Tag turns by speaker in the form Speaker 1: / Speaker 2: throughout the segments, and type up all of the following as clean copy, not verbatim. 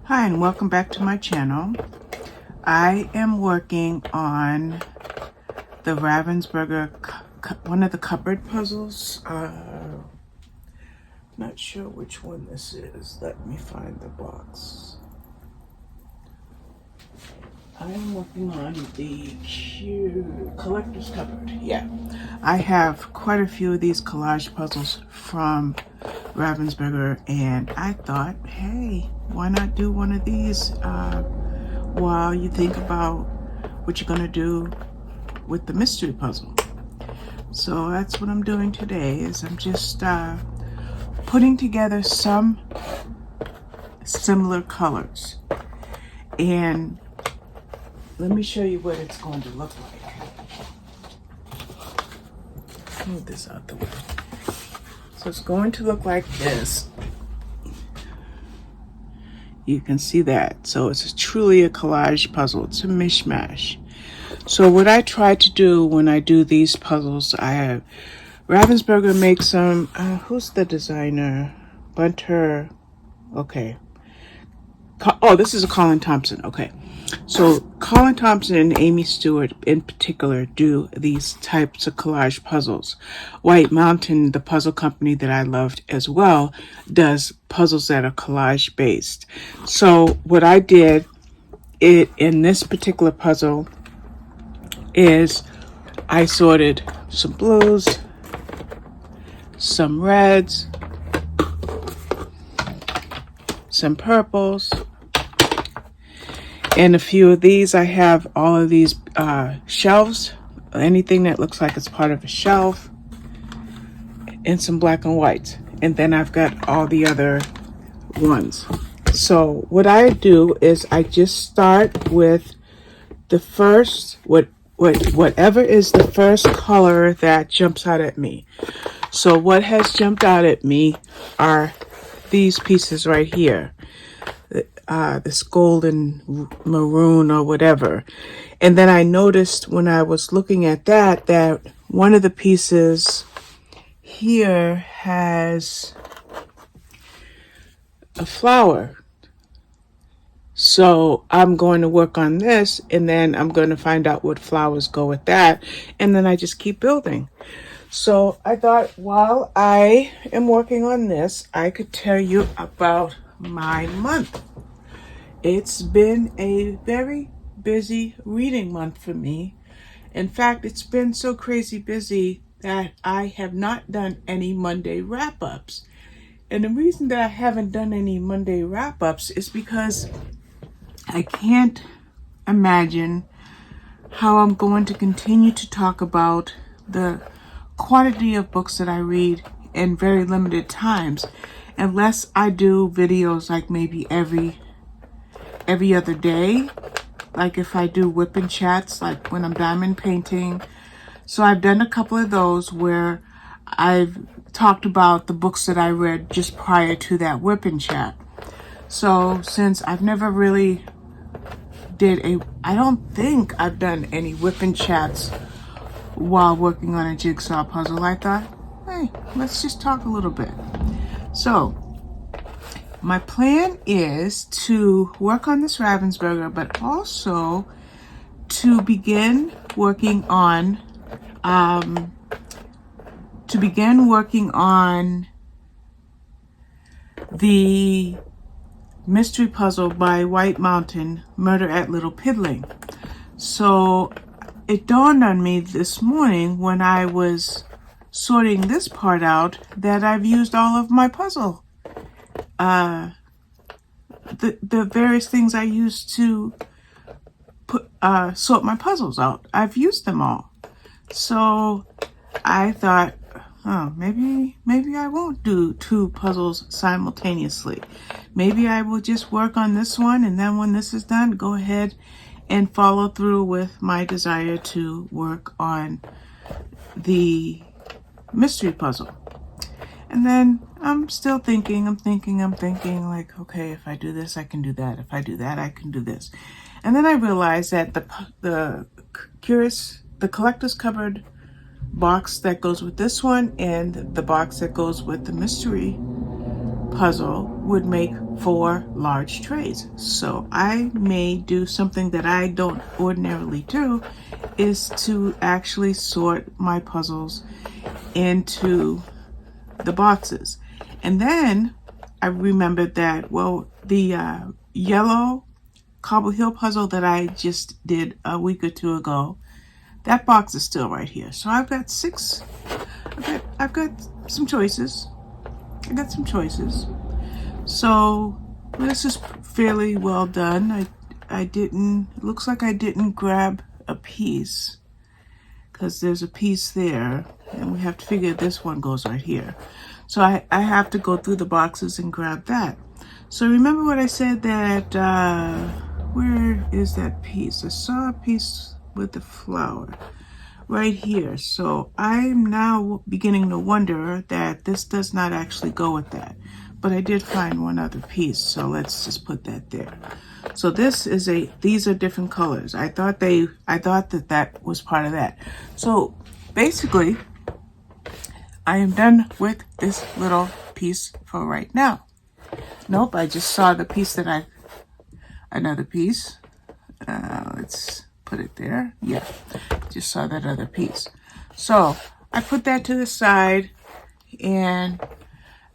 Speaker 1: Hi, and welcome back to my channel. I am working on the Ravensburger, one of the cupboard puzzles. Not sure which one this is. Let me find the box. I am working on the collector's cupboard. Yeah, I have quite a few of these collage puzzles from Ravensburger, and I thought, hey, why not do one of these while you think about what you're gonna do with the mystery puzzle. So that's what I'm doing today, is I'm just putting together some similar colors. And let me show you what it's going to look like. Move this out the way. So it's going to look like this. You can see that. So it's truly a collage puzzle. It's a mishmash. So what I try to do when I do these puzzles, I have Ravensburger makes some, who's the designer? Bunter, okay. Oh, this is a Colin Thompson, okay. So Colin Thompson and Amy Stewart in particular do these types of collage puzzles. White Mountain, the puzzle company that I loved as well, does puzzles that are collage based. So what I did in this particular puzzle is I sorted some blues, some reds, some purples, and a few of these. I have all of these shelves, anything that looks like it's part of a shelf, and some black and whites. And then I've got all the other ones. So what I do is I just start with the first, whatever is the first color that jumps out at me. So what has jumped out at me are these pieces right here. This golden maroon or whatever. And then I noticed when I was looking at that one of the pieces here has a flower. So I'm going to work on this, and then I'm going to find out what flowers go with that, and then I just keep building. So I thought while I am working on this, I could tell you about my month. It's been a very busy reading month for me. In fact, it's been so crazy busy that I have not done any Monday wrap-ups. And the reason that I haven't done any Monday wrap-ups is because I can't imagine how I'm going to continue to talk about the quantity of books that I read in very limited times, unless I do videos like maybe every other day, like if I do WIP and Chats, like when I'm diamond painting. So I've done a couple of those where I've talked about the books that I read just prior to that WIP and Chat. So since I've never really I don't think I've done any WIP and Chats while working on a jigsaw puzzle, I thought, hey, let's just talk a little bit. So my plan is to work on this Ravensburger, but also to begin working on the mystery puzzle by White Mountain, Murder at Little Piddling. So it dawned on me this morning when I was sorting this part out that I've used all of my puzzle. The various things I use to sort my puzzles out, I've used them all. So I thought, oh, maybe I won't do two puzzles simultaneously. Maybe I will just work on this one, and then when this is done, go ahead and follow through with my desire to work on the mystery puzzle. And then I'm still thinking, I'm thinking like, okay, if I do this, I can do that. If I do that, I can do this. And then I realized that the collector's cupboard box that goes with this one and the box that goes with the mystery puzzle would make 4 large trays. So I may do something that I don't ordinarily do, is to actually sort my puzzles into the boxes. And then I remembered that, well, the yellow Cobble Hill puzzle that I just did a week or 2 ago, that box is still right here. So I've got 6. I've got some choices. I got some choices. So this is fairly well done. It looks like I didn't grab a piece, because there's a piece there, and we have to figure this one goes right here. So I have to go through the boxes and grab that. So remember what I said, that where is that piece? I saw a piece with the flower right here. So I'm now beginning to wonder that this does not actually go with that. But I did find one other piece, so let's just put that there. So these are different colors. I thought that was part of that. So basically, I am done with this little piece for right now. Nope, I just saw the piece another piece. Let's put it there. Yeah, just saw that other piece. So I put that to the side, and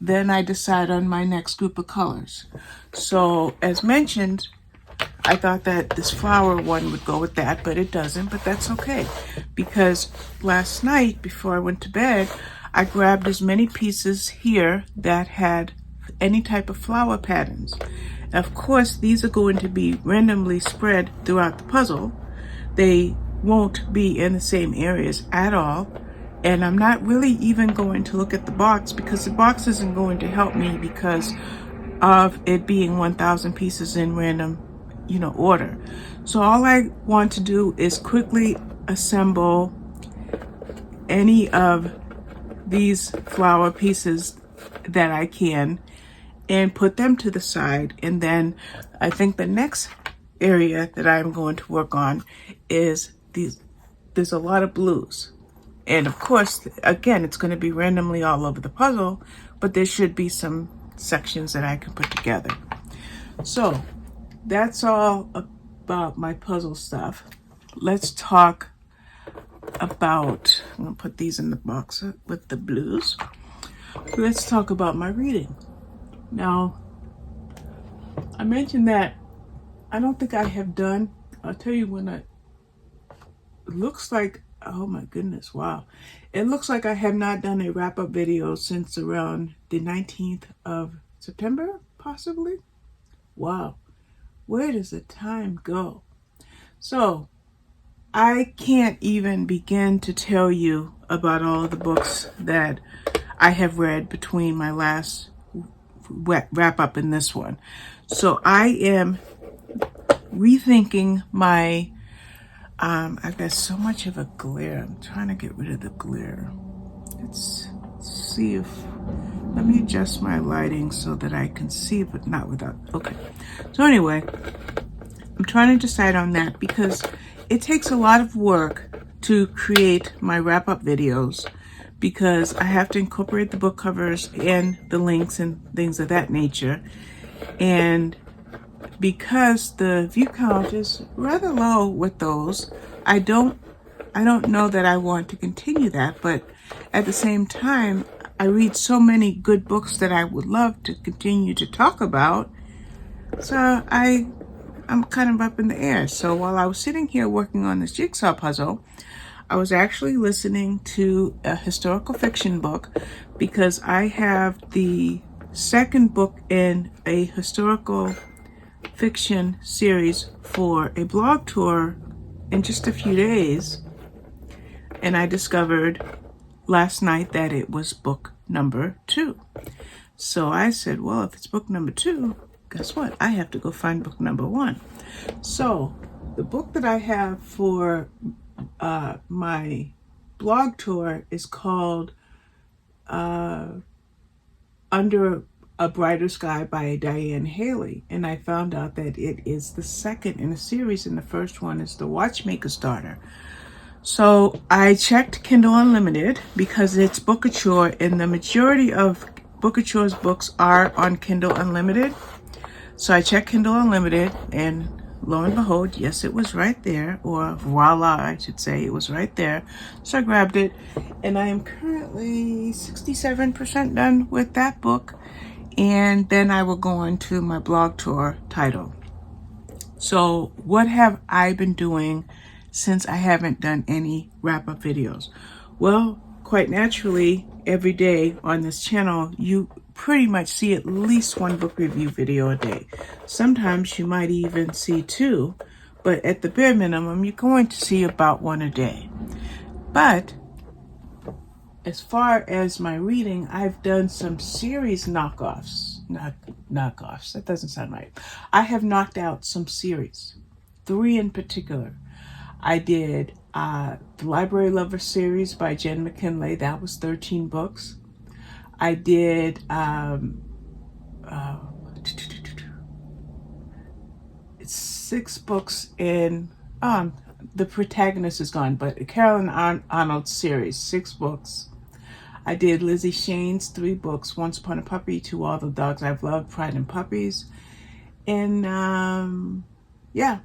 Speaker 1: then I decide on my next group of colors. So as mentioned, I thought that this flower one would go with that, but it doesn't, but that's okay. Because last night, before I went to bed, I grabbed as many pieces here that had any type of flower patterns. Of course, these are going to be randomly spread throughout the puzzle. They won't be in the same areas at all. And I'm not really even going to look at the box, because the box isn't going to help me because of it being 1,000 pieces in random, order. So all I want to do is quickly assemble any of these flower pieces that I can and put them to the side. And then I think the next area that I'm going to work on is these. There's a lot of blues. And of course, again, it's going to be randomly all over the puzzle, but there should be some sections that I can put together. So that's all about my puzzle stuff. Let's talk about, I'm going to put these in the box with the blues. Let's talk about my reading. Now, I mentioned that I don't think I have done, I'll tell you when it looks like, oh my goodness, wow. It looks like I have not done a wrap-up video since around the 19th of September, possibly. Wow. Where does the time go? So, I can't even begin to tell you about all of the books that I have read between my last wrap-up and this one. So, I am rethinking my I've got so much of a glare. I'm trying to get rid of the glare. Let's see if, let me adjust my lighting so that I can see, but not without, okay. So anyway, I'm trying to decide on that because it takes a lot of work to create my wrap-up videos, because I have to incorporate the book covers and the links and things of that nature. And because the view count is rather low with those, I don't know that I want to continue that, but at the same time, I read so many good books that I would love to continue to talk about. So I'm kind of up in the air. So while I was sitting here working on this jigsaw puzzle, I was actually listening to a historical fiction book, because I have the second book in a historical fiction series for a blog tour in just a few days, and I discovered last night that it was book number 2. So I said, well, if it's book number 2, guess what? I have to go find book number 1. So the book that I have for my blog tour is called Under a Brighter Sky by Diane Haley, and I found out that it is the second in a series, and the first one is The Watchmaker's Daughter. So I checked Kindle Unlimited because it's Bookouture, and the majority of Book of Chores books are on Kindle Unlimited. So I checked Kindle Unlimited, and lo and behold, yes, it was right there, or voila, I should say, it was right there. So I grabbed it, and I am currently 67% done with that book, and then I will go on to my blog tour title. So what have I been doing since I haven't done any wrap-up videos? Well, quite naturally, every day on this channel, you pretty much see at least one book review video a day. Sometimes you might even see two, but at the bare minimum, you're going to see about one a day. But as far as my reading, I've done some series knockoffs. Knockoffs, that doesn't sound right. I have knocked out some series, 3 in particular. I did the Library Lover series by Jen McKinley. That was 13 books. I did 6 books in, the protagonist is gone, but Carolyn Arnold's series, 6 books. I did Lizzie Shane's 3 books, Once Upon a Puppy, To All the Dogs I've Loved, Pride and Puppies. And yeah,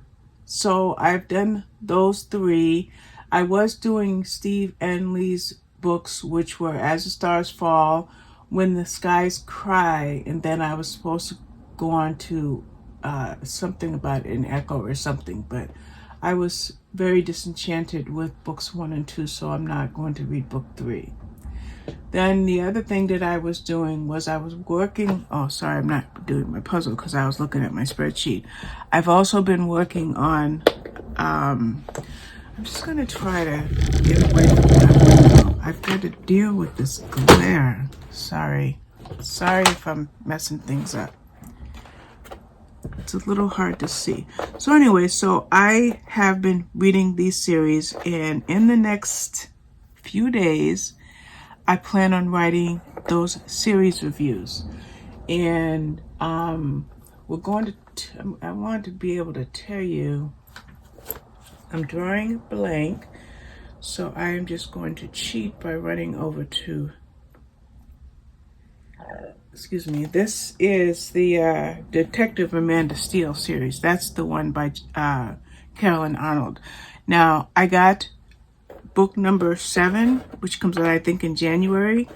Speaker 1: so I've done those 3. I was doing Steve and Lee's books, which were As the Stars Fall, When the Skies Cry, and then I was supposed to go on to something about an echo or something, but I was very disenchanted with books 1 and 2, so I'm not going to read book 3. Then the other thing that I was doing was I was working, oh sorry, I'm not doing my puzzle because I was looking at my spreadsheet. I've also been working on, I'm just going to try to get away from that. I've got to deal with this glare. Sorry if I'm messing things up. It's a little hard to see. So anyway, so I have been reading these series, and in the next few days, I plan on writing those series reviews. And we're going to, I want to be able to tell you, I'm drawing a blank, so I am just going to cheat by running over to, excuse me, this is the Detective Amanda Steele series. That's the one by Carolyn Arnold. Now, I got book number 7, which comes out, I think, in January,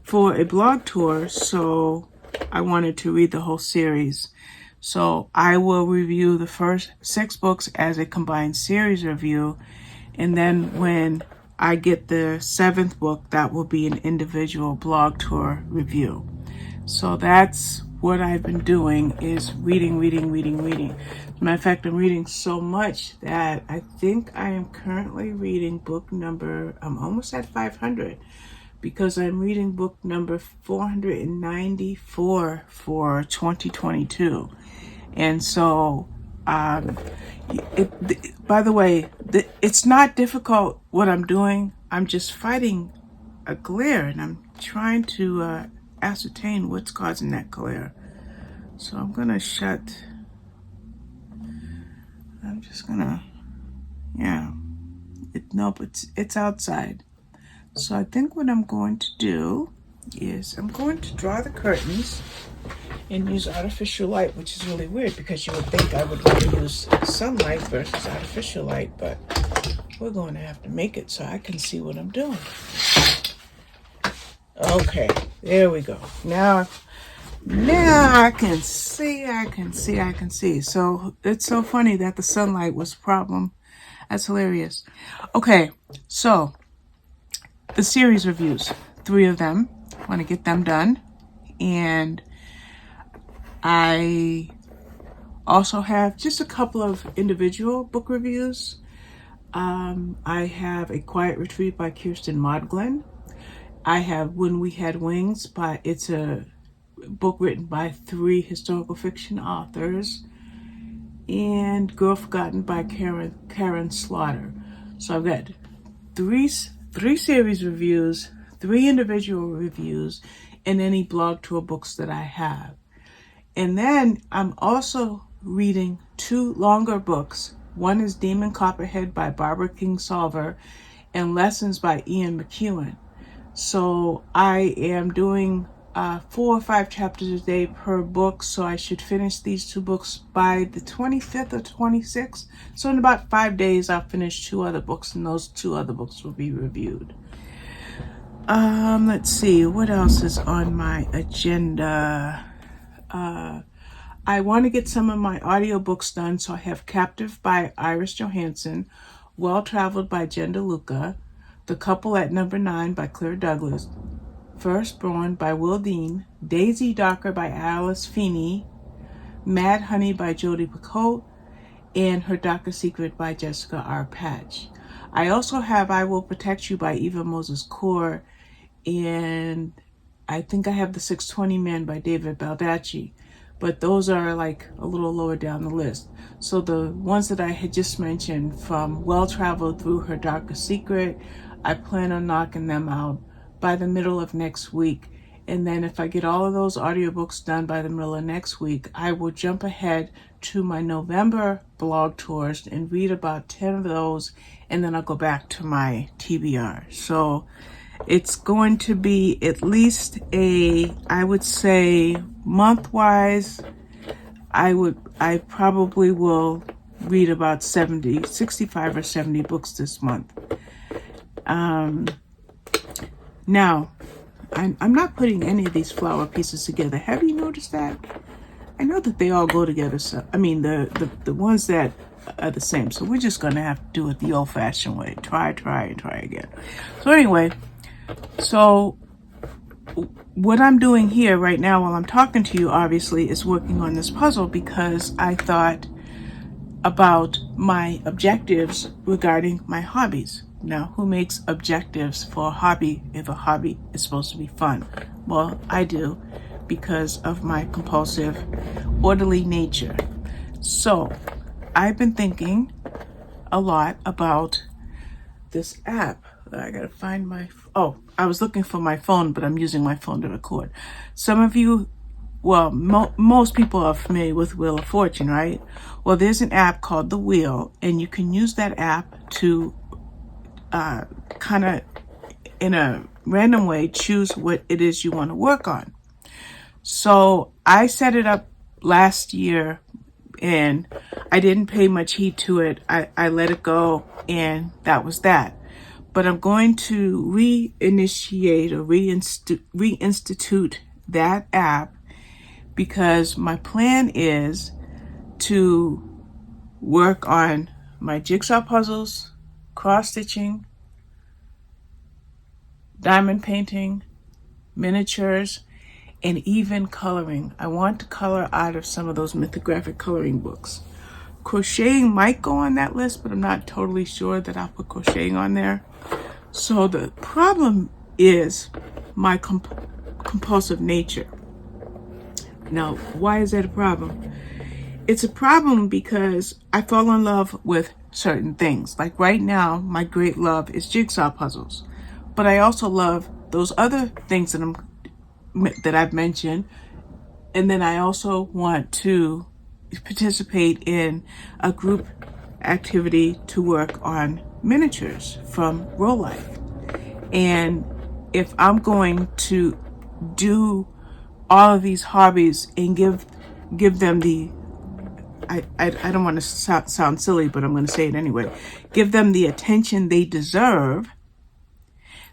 Speaker 1: for a blog tour, so I wanted to read the whole series. So I will review the first 6 books as a combined series review, and then when I get the 7th book, that will be an individual blog tour review. So that's what I've been doing, is reading. As a matter of fact, I'm reading so much that I think I am currently reading book number, I'm almost at 500, because I'm reading book number 494 for 2022. And so, by the way, it's not difficult what I'm doing. I'm just fighting a glare, and I'm trying to ascertain what's causing that glare. So I'm gonna shut, I'm just gonna, yeah, nope, it's outside. So I think what I'm going to do is I'm going to draw the curtains and use artificial light, which is really weird because you would think I would want to use sunlight versus artificial light, but we're going to have to make it so I can see what I'm doing. Okay, there we go. Now I can see. So it's so funny that the sunlight was a problem. That's hilarious. Okay, so the series reviews, 3 of them. I want to get them done. And I also have just a couple of individual book reviews. I have A Quiet Retreat by Kirsten Modglen. I have When We Had Wings it's a book written by 3 historical fiction authors, and Girl Forgotten by Karen Slaughter. So I've got three series reviews, 3 individual reviews, and any blog tour books that I have. And then I'm also reading 2 longer books. One is Demon Copperhead by Barbara Kingsolver and Lessons by Ian McEwan. So I am doing 4 or 5 chapters a day per book, so I should finish these 2 books by the 25th or 26th. So in about 5 days, I'll finish 2 other books, and those 2 other books will be reviewed. Let's see, what else is on my agenda? I want to get some of my audiobooks done, so I have Captive by Iris Johansson, Well Traveled by Jen DeLuca, The Couple at Number 9 by Claire Douglas, Firstborn by Will Dean, Daisy Docker by Alice Feeney, Mad Honey by Jodi Picoult, and Her Darker Secret by Jessica R. Patch. I also have I Will Protect You by Eva Moses Core, and I think I have The 620 Man by David Baldacci, but those are like a little lower down the list. So the ones that I had just mentioned, from Well Traveled through Her Darker Secret, I plan on knocking them out by the middle of next week. And then if I get all of those audiobooks done by the middle of next week, I will jump ahead to my November blog tours and read about 10 of those, and then I'll go back to my TBR. So it's going to be at least I would say month-wise, I probably will read about 65 or 70 books this month. Now, I'm not putting any of these flower pieces together. Have you noticed that? I know that they all go together. So, I mean, the ones that are the same. So we're just going to have to do it the old-fashioned way. Try again. So anyway, so what I'm doing here right now while I'm talking to you, obviously, is working on this puzzle, because I thought about my objectives regarding my hobbies. Now, who makes objectives for a hobby if a hobby is supposed to be fun? Well, I do, because of my compulsive, orderly nature. So, I've been thinking a lot about this app. I gotta find I was looking for my phone, but I'm using my phone to record. Some of you, well, most people are familiar with Wheel of Fortune, right? Well, there's an app called The Wheel, and you can use that app to kind of, in a random way, choose what it is you want to work on. So I set it up last year, and I didn't pay much heed to it. I let it go, and that was that. But I'm going to reinitiate or reinstitute that app, because my plan is to work on my jigsaw puzzles, cross-stitching, diamond painting, miniatures, and even coloring. I want to color out of some of those mythographic coloring books. Crocheting might go on that list, but I'm not totally sure that I'll put crocheting on there. So the problem is my compulsive nature. Now, why is that a problem? It's a problem because I fall in love with certain things. Like right now, my great love is jigsaw puzzles. But I also love those other things that I've mentioned. And then I also want to participate in a group activity to work on miniatures from Roll Life. And if I'm going to do all of these hobbies and give them the, I don't want to sound silly, but I'm going to say it anyway, give them the attention they deserve,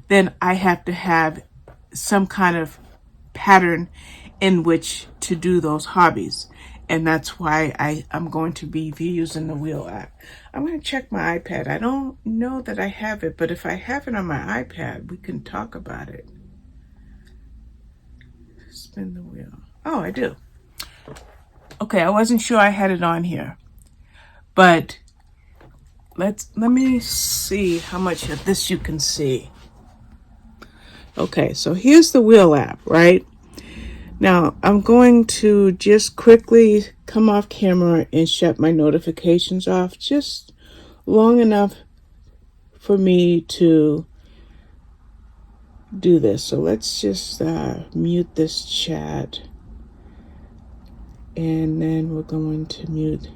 Speaker 1: then I have to have some kind of pattern in which to do those hobbies. And that's why I'm going to be using the Wheel app. I'm going to check my iPad. I don't know that I have it, but if I have it on my iPad, we can talk about it. Spin the wheel. Oh, I do. Okay, I wasn't sure I had it on here. But let me see how much of this you can see. Okay, so here's the Wheel app, right? Now, I'm going to just quickly come off camera and shut my notifications off, just long enough for me to do this. So let's just mute this chat. And then we're going to mute.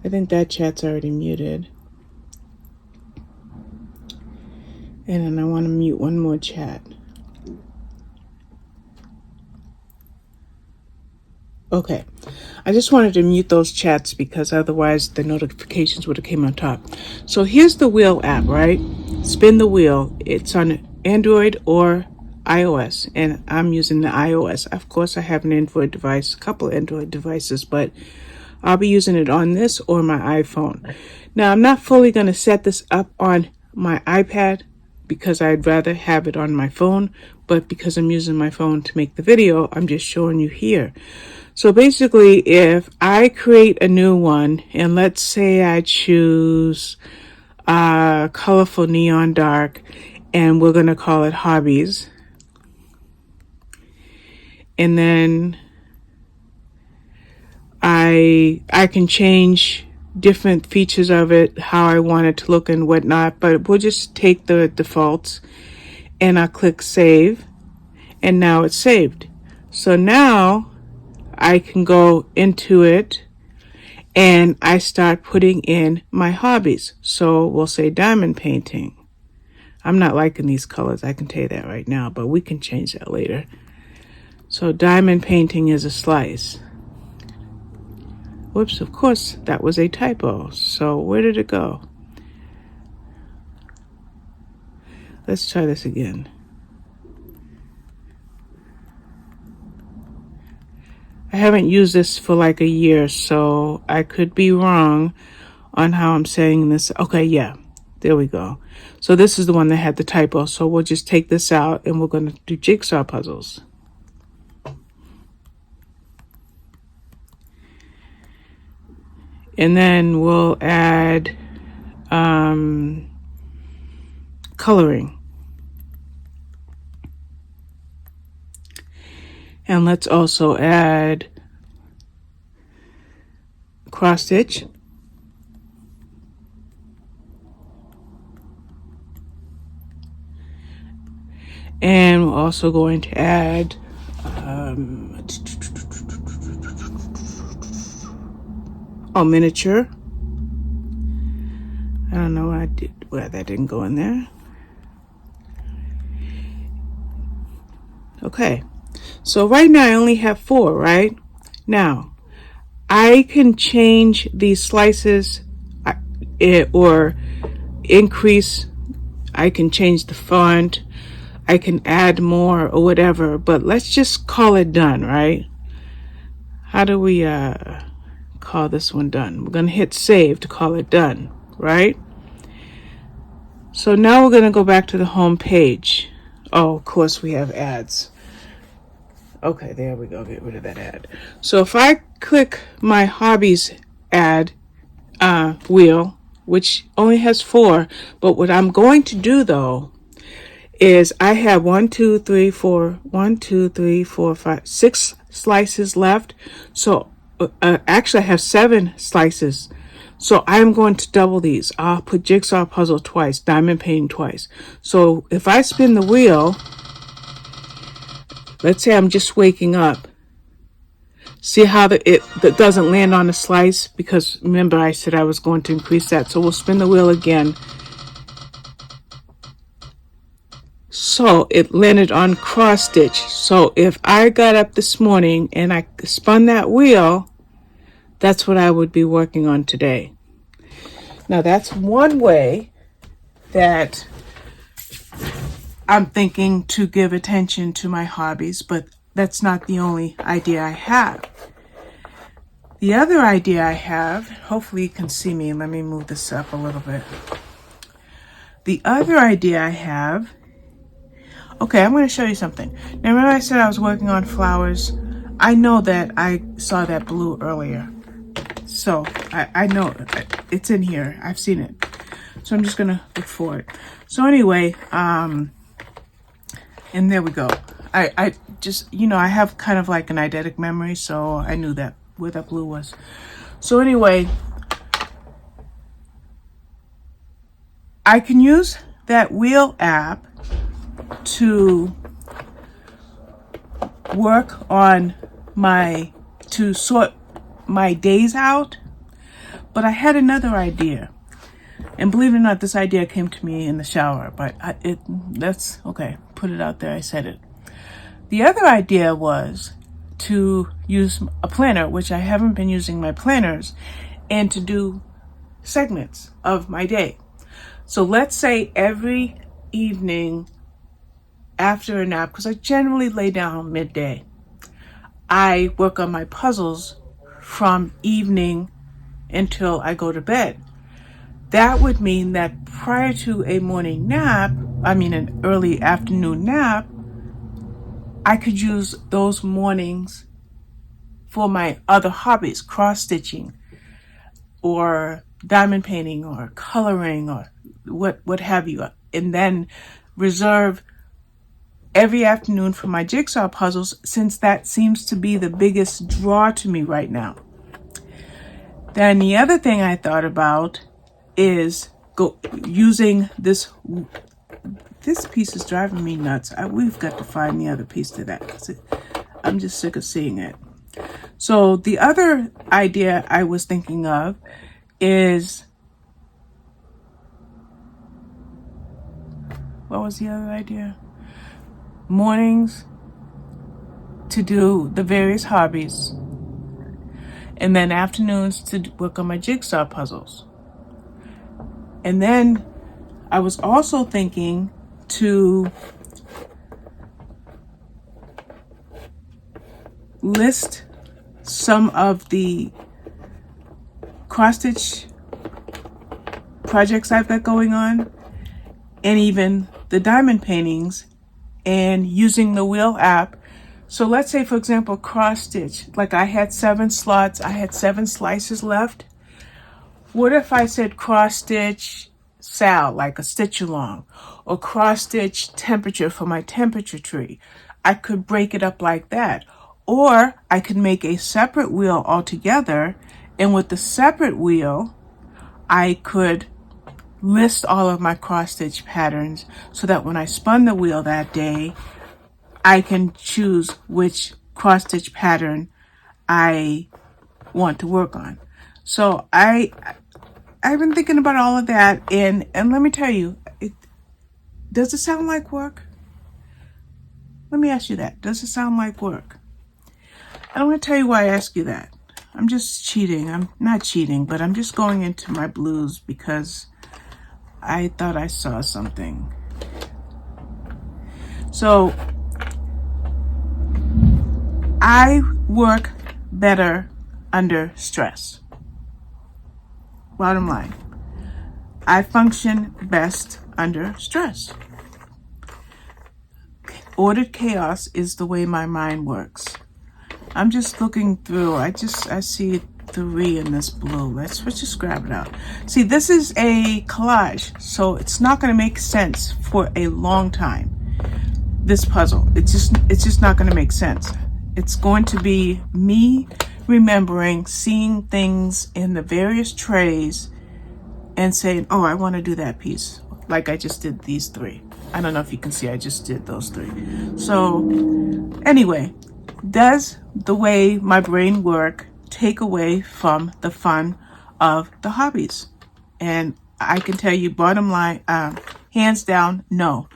Speaker 1: I think that chat's already muted. And then I want to mute one more chat. Okay, I just wanted to mute those chats because otherwise the notifications would have came on top. So here's the wheel app, right? Spin the wheel. It's on Android or iOS, and I'm using the iOS. Of course, I have an Android device, a couple of Android devices, but I'll be using it on this or my iPhone. Now, I'm not fully going to set this up on my iPad because I'd rather have it on my phone, but because I'm using my phone to make the video, I'm just showing you here. So basically, if I create a new one, and let's say I choose colorful neon dark, and we're going to call it hobbies, and then I can change different features of it, how I want it to look and whatnot, but we'll just take the defaults, and I'll click save, and now it's saved. So now I can go into it and I start putting in my hobbies. So we'll say diamond painting. I'm not liking these colors, I can tell you that right now, but we can change that later. So diamond painting is a slice. Whoops, of course, that was a typo. So where did it go? Let's try this again. I haven't used this for like a year, so I could be wrong on how I'm saying this. Okay, yeah, there we go. So this is the one that had the typo, so we'll just take this out and we're going to do jigsaw puzzles. And then we'll add coloring. And let's also add cross stitch. And we're also going to add miniature. I don't know what I did, where that didn't go in there. Okay. So right now I only have 4, right? Now, I can change these slices or increase. I can change the font. I can add more or whatever, but let's just call it done, right? How do we call this one done? We're going to hit save to call it done, right? So now we're going to go back to the home page. Oh, of course we have ads. Okay, there we go. Get rid of that ad. So if I click my hobbies ad wheel, which only has 4, but what I'm going to do though is I have 6 slices left. So actually I have 7 slices. So I'm going to double these. I'll put jigsaw puzzle twice, diamond painting twice. So if I spin the wheel, let's say I'm just waking up. See how it doesn't land on the slice? Because remember I said I was going to increase that. So we'll spin the wheel again. So it landed on cross stitch. So if I got up this morning and I spun that wheel, that's what I would be working on today. Now that's one way that I'm thinking to give attention to my hobbies, but that's not the only idea I have. The other idea I have, hopefully you can see me. Let me move this up a little bit. The other idea I have, okay, I'm going to show you something. Now remember I said I was working on flowers? I know that I saw that blue earlier. So I know it's in here. I've seen it. So I'm just going to look for it. So anyway, and there we go. I just, I have kind of like an eidetic memory, so I knew that where that blue was. So anyway, I can use that wheel app to work on to sort my days out. But I had another idea. And believe it or not, this idea came to me in the shower, but that's okay. Put it out there. I said it. The other idea was to use a planner, which I haven't been using my planners, and to do segments of my day. So let's say every evening after a nap, because I generally lay down midday, I work on my puzzles from evening until I go to bed. That would mean that prior to a morning nap, an early afternoon nap, I could use those mornings for my other hobbies, cross-stitching or diamond painting or coloring or what have you, and then reserve every afternoon for my jigsaw puzzles, since that seems to be the biggest draw to me right now. Then the other thing I thought about is using this. This piece is driving me nuts. We've got to find the other piece to that, because I'm just sick of seeing it. So the other idea I was thinking of is, what was the other idea? Mornings to do the various hobbies, and then afternoons to work on my jigsaw puzzles. And then I was also thinking to list some of the cross-stitch projects I've got going on, and even the diamond paintings, and using the wheel app. So let's say, for example, cross-stitch, like I had 7 slots, I had 7 slices left. What if I said cross-stitch Sal, like a stitch along, or cross-stitch temperature for my temperature tree? I could break it up like that. Or I could make a separate wheel altogether, and with the separate wheel, I could list all of my cross-stitch patterns, so that when I spun the wheel that day, I can choose which cross-stitch pattern I want to work on. So I've been thinking about all of that, and let me tell you, does it sound like work? Let me ask you that. Does it sound like work? I don't want to tell you why I ask you that. I'm just cheating. I'm not cheating, but I'm just going into my blues because I thought I saw something. So I work better under stress. Bottom line, I function best under stress. Ordered chaos is the way my mind works. I'm just looking through. I see 3 in this blue. Let's just grab it out. See, this is a collage, so it's not going to make sense for a long time. This puzzle, it's just not going to make sense. It's going to be me remembering seeing things in the various trays and saying, oh, I want to do that piece, like I just did these 3. I don't know if you can see, I just did those 3. So anyway, does the way my brain work take away from the fun of the hobbies? And I can tell you, bottom line, hands down, no.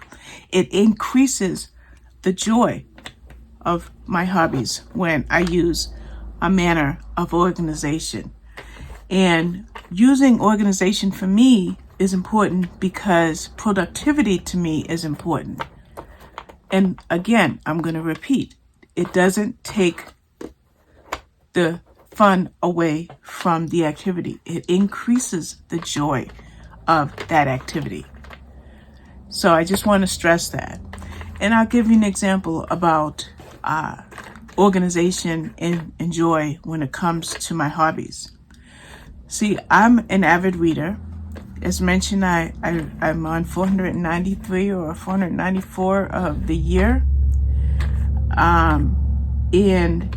Speaker 1: It increases the joy of my hobbies when I use a manner of organization. And using organization for me is important because productivity to me is important. And again, I'm going to repeat, it doesn't take the fun away from the activity. It increases the joy of that activity. So I just want to stress that. And I'll give you an example about organization and joy when it comes to my hobbies. See, I'm an avid reader. As mentioned, I'm on 493 or 494 of the year. And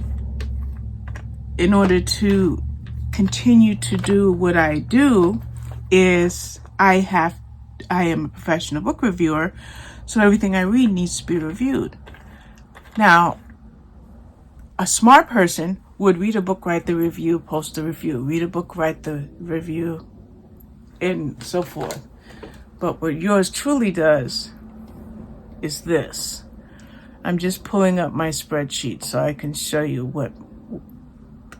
Speaker 1: in order to continue to do what I do is I am a professional book reviewer, so everything I read needs to be reviewed. Now, a smart person would read a book, write the review, post the review, read a book, write the review, and so forth. But what yours truly does is this. I'm just pulling up my spreadsheet so I can show you what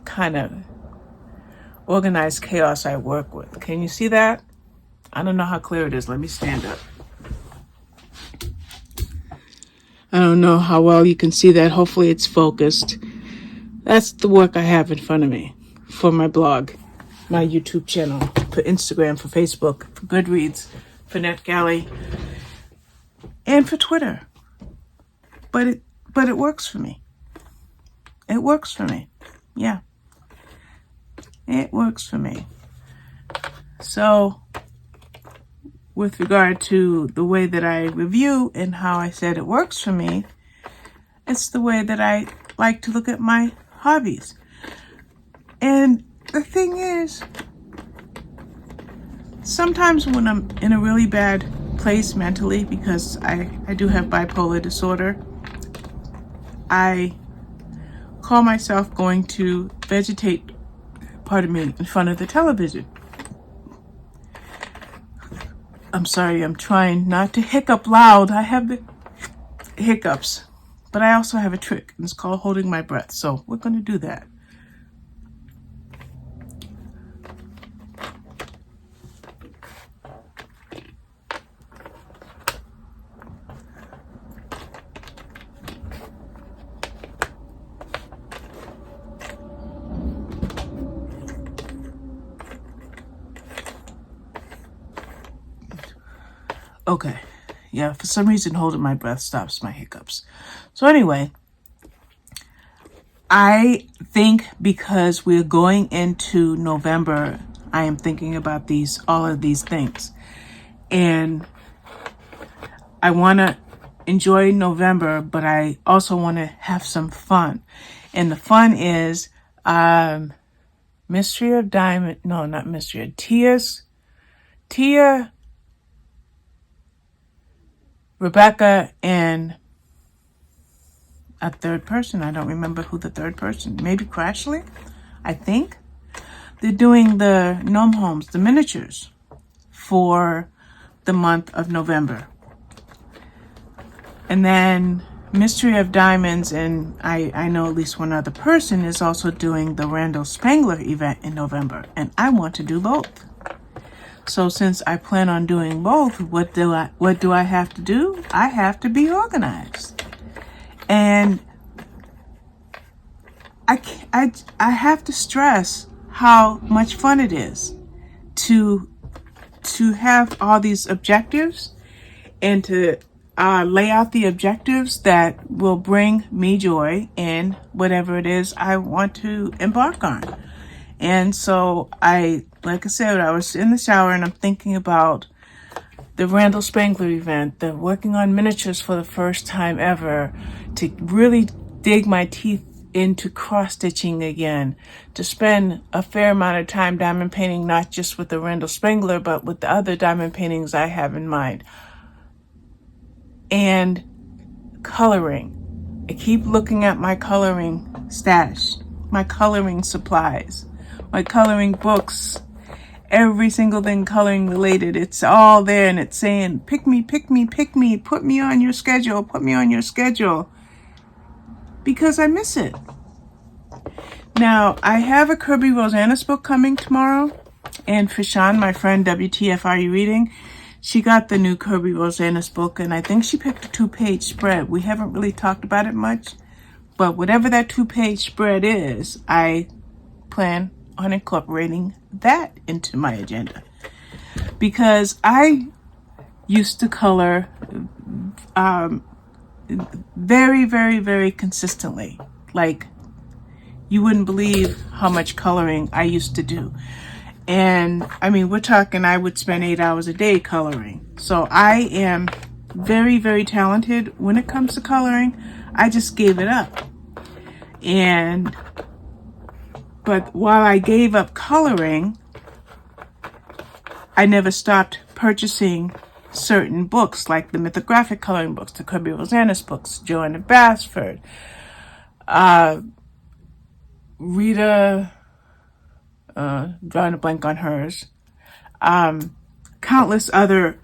Speaker 1: kind of organized chaos I work with. Can you see that? I don't know how clear it is. Let me stand up. I don't know how well you can see that. Hopefully it's focused. That's the work I have in front of me for my blog, my YouTube channel, for Instagram, for Facebook, for Goodreads, for NetGalley, and for Twitter. But it works for me. It works for me. Yeah. It works for me. So, with regard to the way that I review and how I said it works for me, it's the way that I like to look at my hobbies. And the thing is, sometimes when I'm in a really bad place mentally, because I do have bipolar disorder, I call myself going to vegetate, in front of the television. I'm sorry, I'm trying not to hiccup loud. I have the hiccups, but I also have a trick, and it's called holding my breath. So we're going to do that. Okay. Yeah, for some reason, holding my breath stops my hiccups. So anyway, I think because we're going into November, I am thinking about all of these things. And I want to enjoy November, but I also want to have some fun. And the fun is Mystery of Diamond. No, not Mystery. Tia, Rebecca, and a third person. I don't remember who the third person. Maybe Crashly, I think. They're doing the gnome homes, the miniatures, for the month of November. And then Mystery of Diamonds, and I know at least one other person is also doing the Randall Spangler event in November. And I want to do both. So since I plan on doing both, what do I have to do? I have to be organized. And I have to stress how much fun it is to have all these objectives and to lay out the objectives that will bring me joy in whatever it is I want to embark on. And so like I said, I was in the shower and I'm thinking about the Randall Spangler event, the working on miniatures for the first time ever, to really dig my teeth into cross-stitching again, to spend a fair amount of time diamond painting, not just with the Randall Spangler, but with the other diamond paintings I have in mind. And coloring. I keep looking at my coloring stash, my coloring supplies, my coloring books, every single thing coloring related. It's all there, and it's saying, pick me, pick me, pick me, put me on your schedule, put me on your schedule, because I miss it. Now, I have a Kirby Rosanis book coming tomorrow, and Fashan, my friend, WTF Are You Reading? She got the new Kirby Rosanis book, and I think she picked a 2-page spread. We haven't really talked about it much, but whatever that 2-page spread is, I plan on incorporating that into my agenda. Because I used to color very, very, very consistently. Like, you wouldn't believe how much coloring I used to do. And I mean, we're talking, I would spend 8 hours a day coloring. So I am very, very talented when it comes to coloring. I just gave it up. But while I gave up coloring, I never stopped purchasing certain books, like the mythographic coloring books, the Kirby Rosanis books, Joanna Basford, Rita, drawing a blank on hers, countless other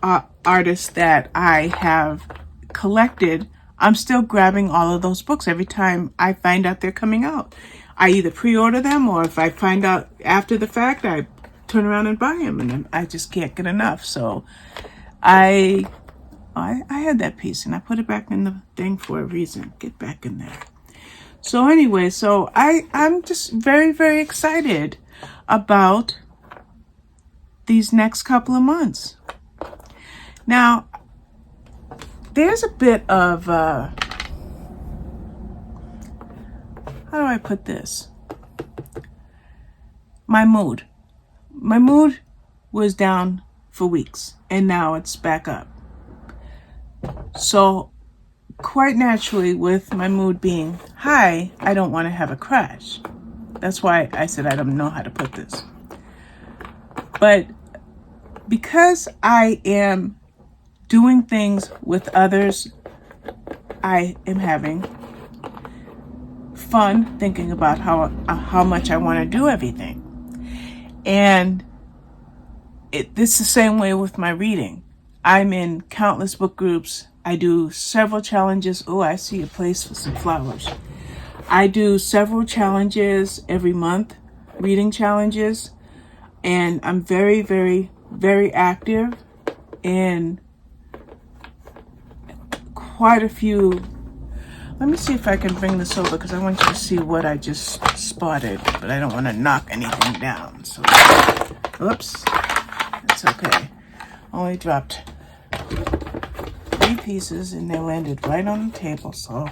Speaker 1: artists that I have collected I'm still grabbing all of those books every time I find out they're coming out. I either pre-order them, or if I find out after the fact, I turn around and buy them, and I just can't get enough. So I had that piece, and I put it back in the thing for a reason. Get back in there. So anyway, so I'm just very, very excited about these next couple of months. Now, there's a bit of, how do I put this? My mood. My mood was down for weeks, and now it's back up. So, quite naturally, with my mood being high, I don't want to have a crash. That's why I said I don't know how to put this. But because I am doing things with others, I am having fun thinking about how much I want to do everything. And it's the same way with my reading. I'm in countless book groups. I do several challenges. Oh, I see a place for some flowers. I do several challenges every month, reading challenges. And I'm very, very, very active in quite a few. Let me see if I can bring this over, because I want you to see what I just spotted, but I don't want to knock anything down. So, oops, that's okay. Only dropped 3 pieces and they landed right on the table, so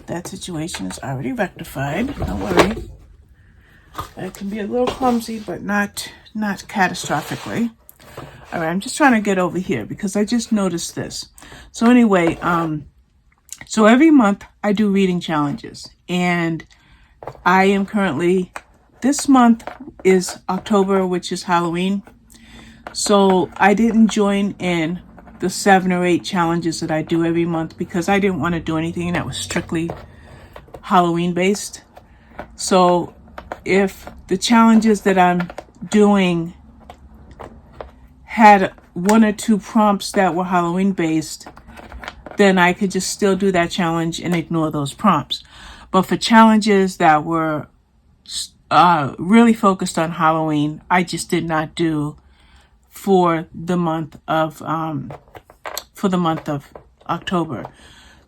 Speaker 1: that situation is already rectified. Don't worry. It can be a little clumsy, but not catastrophically. All right, I'm just trying to get over here because I just noticed this. So anyway, so every month I do reading challenges, and I am currently, this month is October, which is Halloween. So I didn't join in the 7 or 8 challenges that I do every month because I didn't want to do anything that was strictly Halloween based. So if the challenges that I'm doing had 1 or 2 prompts that were Halloween based, then I could just still do that challenge and ignore those prompts. But for challenges that were really focused on Halloween, I just did not do for the month of October.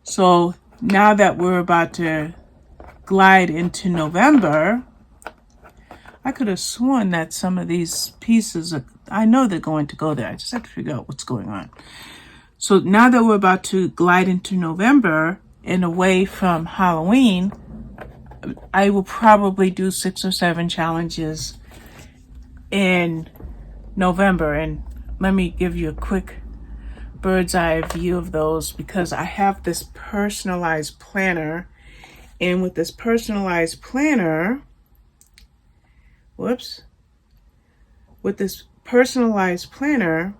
Speaker 1: So now that we're about to glide into November, I could have sworn that some of these pieces I know they're going to go there. I just have to figure out what's going on. So now that we're about to glide into November and away from Halloween, I will probably do 6 or 7 challenges in November. And let me give you a quick bird's eye view of those, because I have this personalized planner. And with this personalized planner, with this personalized planner,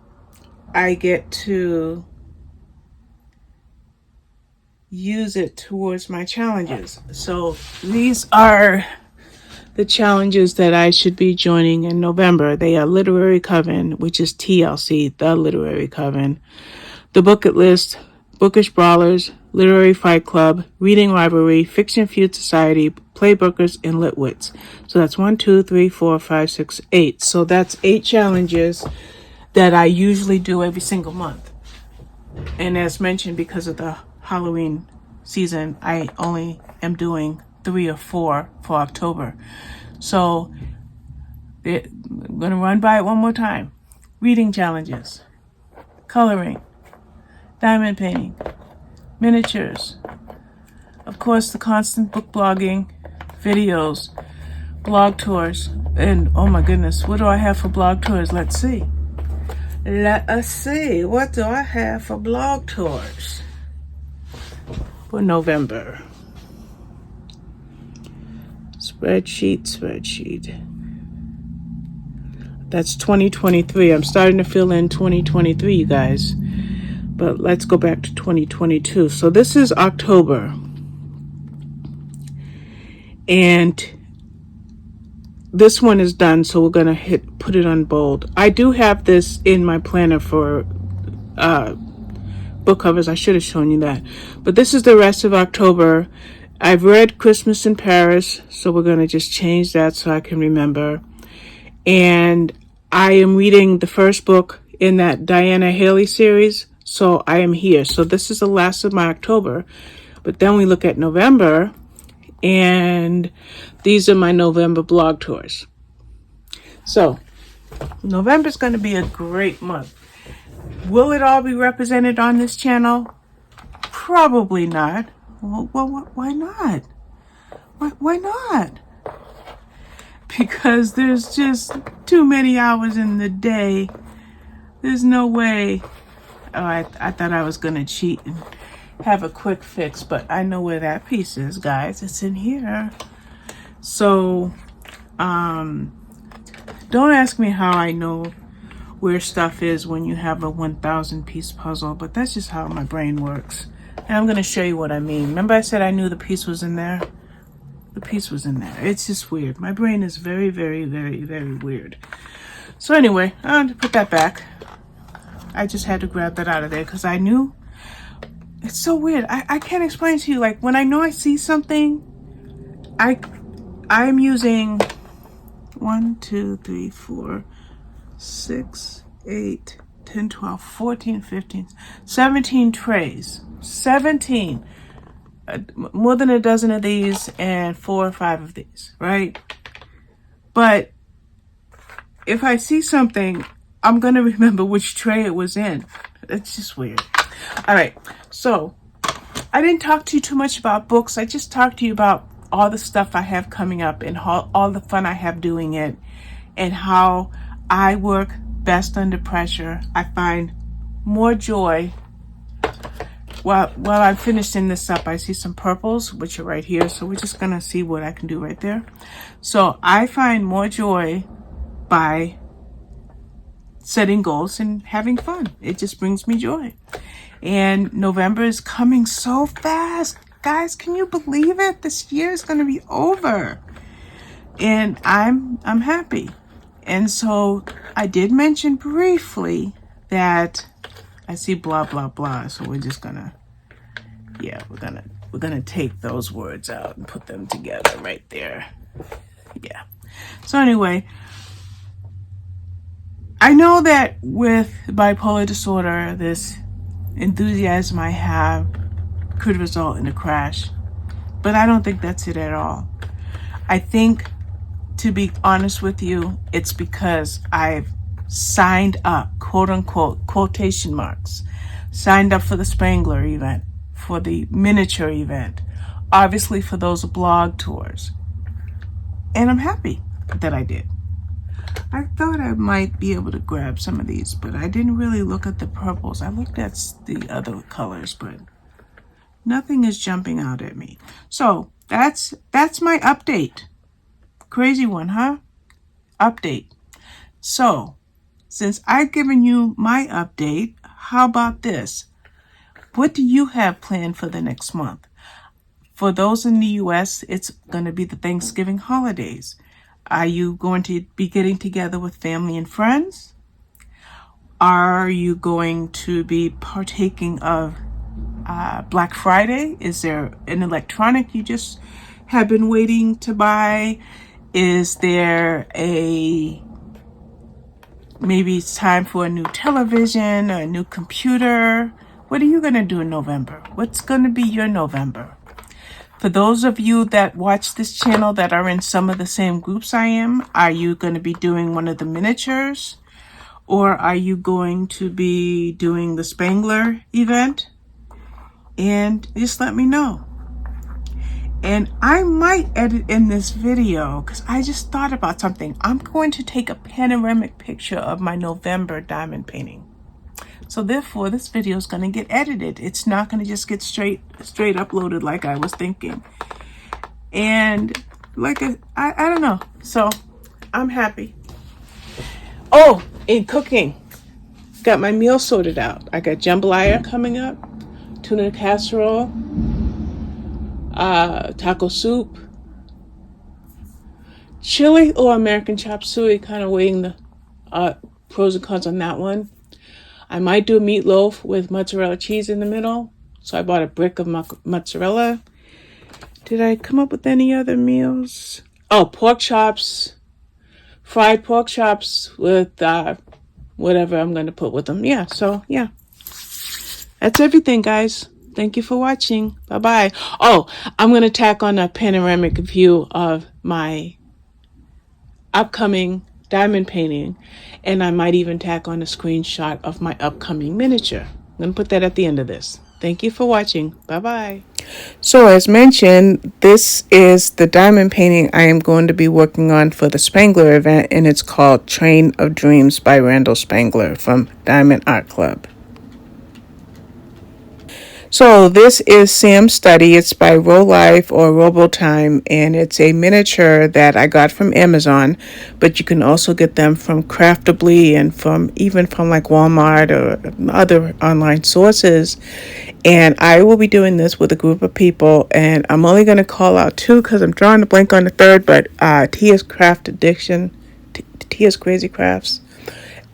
Speaker 1: I get to use it towards my challenges. So these are the challenges that I should be joining in November. They are Literary Coven, which is TLC, the Literary Coven, The Bucket List, Bookish Brawlers, Literary Fight Club, Reading Library, Fiction Feud Society, Playbookers, and Litwits. So that's 1, 2, 3, 4, 5, 6, 8. So that's 8 challenges that I usually do every single month. And as mentioned, because of the Halloween season, I only am doing 3 or 4 for October. So I'm going to run by it one more time. Reading challenges, coloring, diamond painting, miniatures, of course the constant book blogging, videos, blog tours, and oh my goodness, what do I have for blog tours? Let's see. Let us see. What do I have for blog tours for November? Spreadsheet. That's 2023. I'm starting to fill in 2023, you guys. But let's go back to 2022. So this is October. And this one is done, so we're going to put it on bold. I do have this in my planner for book covers. I should have shown you that. But this is the rest of October. I've read Christmas in Paris, so we're going to just change that so I can remember. And I am reading the first book in that Diana Haley series, so I am here. So this is the last of my October. But then we look at November, and these are my November blog tours. So November is going to be a great month. Will it all be represented on this channel? Probably not. Well, why not? Why not? Because there's just too many hours in the day. There's no way. Oh, I thought I was going to cheat and have a quick fix, but I know where that piece is, guys. It's in here. So, don't ask me how I know where stuff is when you have a 1,000 piece puzzle, but that's just how my brain works. And I'm going to show you what I mean. Remember I said I knew the piece was in there? The piece was in there. It's just weird. My brain is very, very, very, very weird. So anyway, I'm going to put that back. I just had to grab that out of there because I knew. It's so weird. I can't explain to you. Like when I know I see something, I'm using 1, 2, 3, 4, 6, 8, 10, 12, 14, 15, 17 trays. 17. More than a dozen of these and 4 or 5 of these, right? But if I see something, I'm going to remember which tray it was in. It's just weird. All right. So I didn't talk to you too much about books. I just talked to you about all the stuff I have coming up and all the fun I have doing it and how I work best under pressure. I find more joy. While I'm finishing this up, I see some purples, which are right here. So we're just going to see what I can do right there. So I find more joy by setting goals and having fun. It just brings me joy. And November is coming so fast. Guys, can you believe it? This year is going to be over. And I'm happy. And so I did mention briefly that I see blah, blah, blah. So we're just going to, yeah, we're going to take those words out and put them together right there. Yeah. So anyway, I know that with bipolar disorder, this enthusiasm I have could result in a crash, but I don't think that's it at all. I think, to be honest with you, it's because I've signed up, quote unquote, quotation marks, signed up for the Spangler event, for the miniature event, obviously for those blog tours. And I'm happy that I did. I thought I might be able to grab some of these, but I didn't really look at the purples. I looked at the other colors, but nothing is jumping out at me. So that's my update. Crazy one, huh? Update. So since I've given you my update, how about this? What do you have planned for the next month? For those in the U.S., it's going to be the Thanksgiving holidays. Are you going to be getting together with family and friends? Are you going to be partaking of Black Friday? Is there an electronic you just have been waiting to buy? Is there maybe it's time for a new television or a new computer? What are you going to do in November? What's going to be your November? For those of you that watch this channel that are in some of the same groups I am, are you going to be doing one of the miniatures? Or are you going to be doing the Spangler event? And just let me know. And I might edit in this video because I just thought about something. I'm going to take a panoramic picture of my November diamond painting. So therefore, this video is going to get edited. It's not going to just get straight uploaded like I was thinking. And I don't know. So I'm happy. Oh, in cooking, got my meal sorted out. I got jambalaya coming up, tuna casserole, taco soup, chili or American chop suey, kind of weighing the pros and cons on that one. I might do a meatloaf with mozzarella cheese in the middle. So I bought a brick of mozzarella. Did I come up with any other meals? Oh, pork chops, fried pork chops with whatever I'm going to put with them. Yeah, so yeah. That's everything, guys. Thank you for watching. Bye-bye. Oh, I'm going to tack on a panoramic view of my upcoming diamond painting, and I might even tack on a screenshot of my upcoming miniature. I'm going to put that at the end of this. Thank you for watching. Bye-bye. So as mentioned, this is the diamond painting I am going to be working on for the Spangler event, and it's called Train of Dreams by Randall Spangler from Diamond Art Club. So this is Sam's Study. It's by Life or Robotime, and it's a miniature that I got from Amazon, but you can also get them from Craftably and even from like Walmart or other online sources. And I will be doing this with a group of people, and I'm only going to call out two because I'm drawing a blank on the third, but Tia's Craft Addiction, Tia's Crazy Crafts.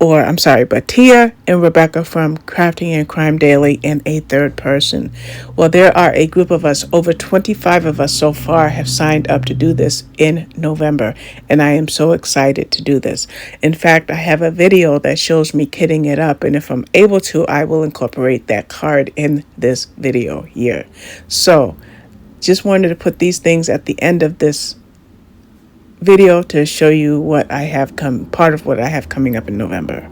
Speaker 1: But Tia and Rebecca from Crafting and Crime Daily and a third person. Well, there are a group of us, over 25 of us so far have signed up to do this in November, and I am so excited to do this. In fact, I have a video that shows me kitting it up, and if I'm able to, I will incorporate that card in this video here. So, just wanted to put these things at the end of this video to show you what I have part of what I have coming up in November.